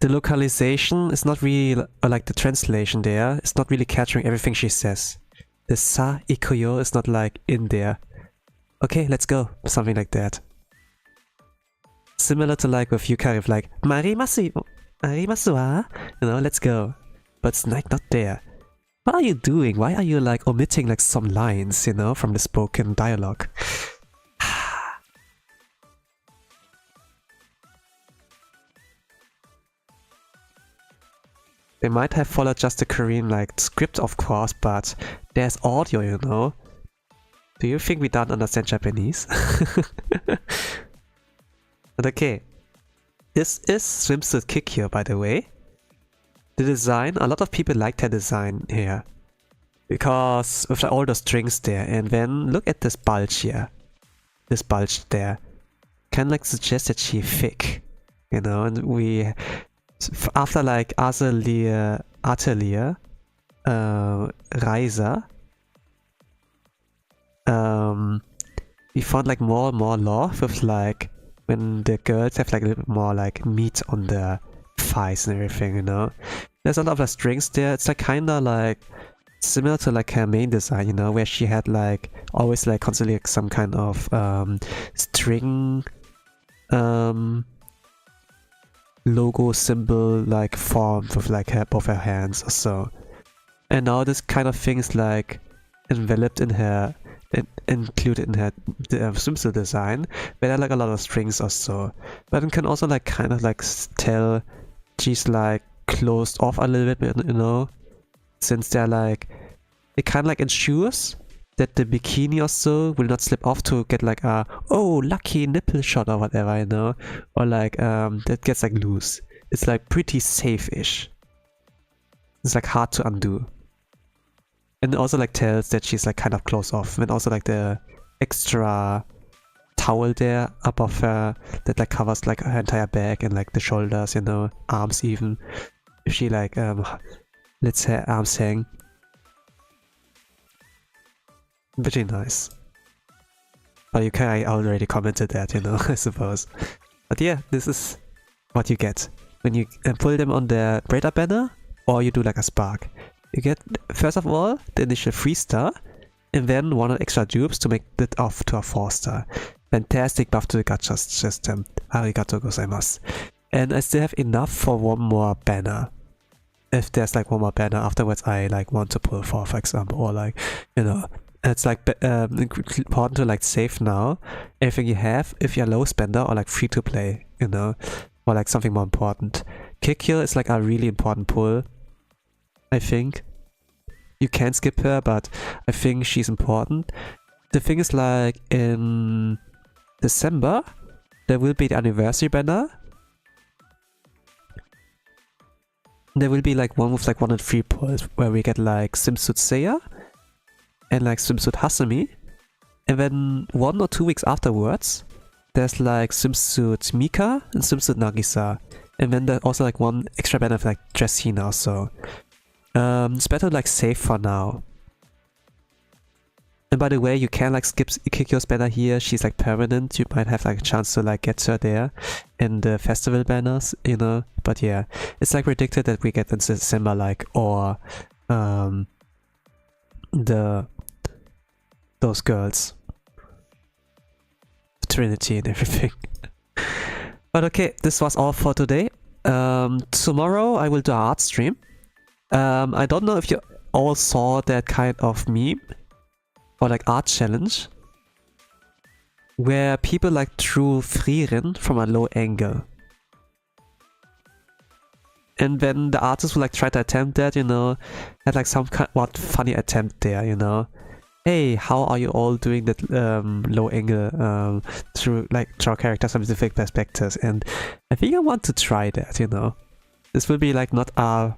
The localization is not really, or like the translation there, is not really capturing everything she says. The S.Kikyou is not like in there. Okay, let's go. Something like that. Similar to like with Yukari, like Marimasu wa? You know, let's go. But it's like not there. What are you doing? Why are you like omitting like some lines, you know, from the spoken dialogue? They might have followed just the Korean like script, of course, but there's audio, you know. Do you think we don't understand Japanese? But okay. This is Swimsuit Kikyou, by the way. The design, a lot of people like their design here. Because with all the strings there, and then look at this bulge here. This bulge there. Kind of like suggests that she's thick. You know, and we... After like Atelier, Reiser, we found like more and more love with like when the girls have like a little bit more like meat on their thighs and everything, you know. There's a lot of like, strings there. It's like kinda like similar to like her main design, you know, where she had like always like constantly like, some kind of string logo symbol like formed with like both her hands or so. And now this kind of thing is like enveloped in her, included in her swimsuit design, where there are like a lot of strings or so. But it can also like kind of like tell she's like closed off a little bit, you know, since they're like, it kind of like ensures that the bikini or so will not slip off to get like a, oh, lucky nipple shot or whatever, you know, or like that gets like loose. It's like pretty safe-ish. It's like hard to undo. And it also like tells that she's like kind of close off, and also like the extra towel there above her that like covers like her entire back and like the shoulders, you know, arms even. If she like lets her arms hang. Pretty nice. But you can, I already commented that, you know, I suppose. But yeah, this is what you get when you pull them on the Breda banner, or you do like a spark. You get, first of all, the initial 3-star, and then 1 extra dupes to make it off to a 4-star. Fantastic buff to the gacha system. Arigatou gozaimasu. And I still have enough for one more banner. If there's like one more banner afterwards I like want to pull for example, or like, you know, it's like important to like save now everything you have if you're a low spender or like free to play, you know, or like something more important. Kikyou is like a really important pull, I think. You can skip her, but I think she's important. The thing is like in December there will be the anniversary banner. There will be like one with like 1 and 3 pulls where we get like Swimsuit Seiya and like Swimsuit Hasumi, and then 1 or 2 weeks afterwards there's like Swimsuit Mika and Swimsuit Nagisa, and then there's also like 1 extra banner for like Dressina or so. It's better to like save for now. And by the way, you can like skip Kykyou's banner here. She's like permanent. You might have like a chance to like get her there in the festival banners, you know. But yeah, it's like predicted that we get in December, like, or those girls, Trinity and everything. But okay, this was all for today. Tomorrow I will do an art stream. I don't know if you all saw that kind of meme or like art challenge where people like drew Frieren from a low angle. And then the artist would like try to attempt that, you know, had like some kind of funny attempt there, you know. Hey, how are you all doing that low angle through like draw characters from specific perspectives? And I think I want to try that, you know. This will be like not a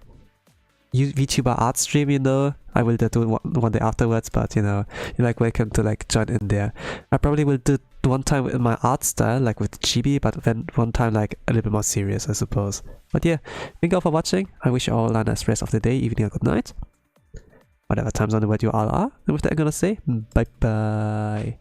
VTuber art stream, you know. I will do one day afterwards, but you know, you're like welcome to like join in there. I probably will do one time in my art style, like with chibi, but then one time like a little bit more serious, I suppose. But yeah, thank you all for watching. I wish you all a nice rest of the day, evening, or good night. Whatever time zone in the world you all are. And with that, I'm gonna say bye bye.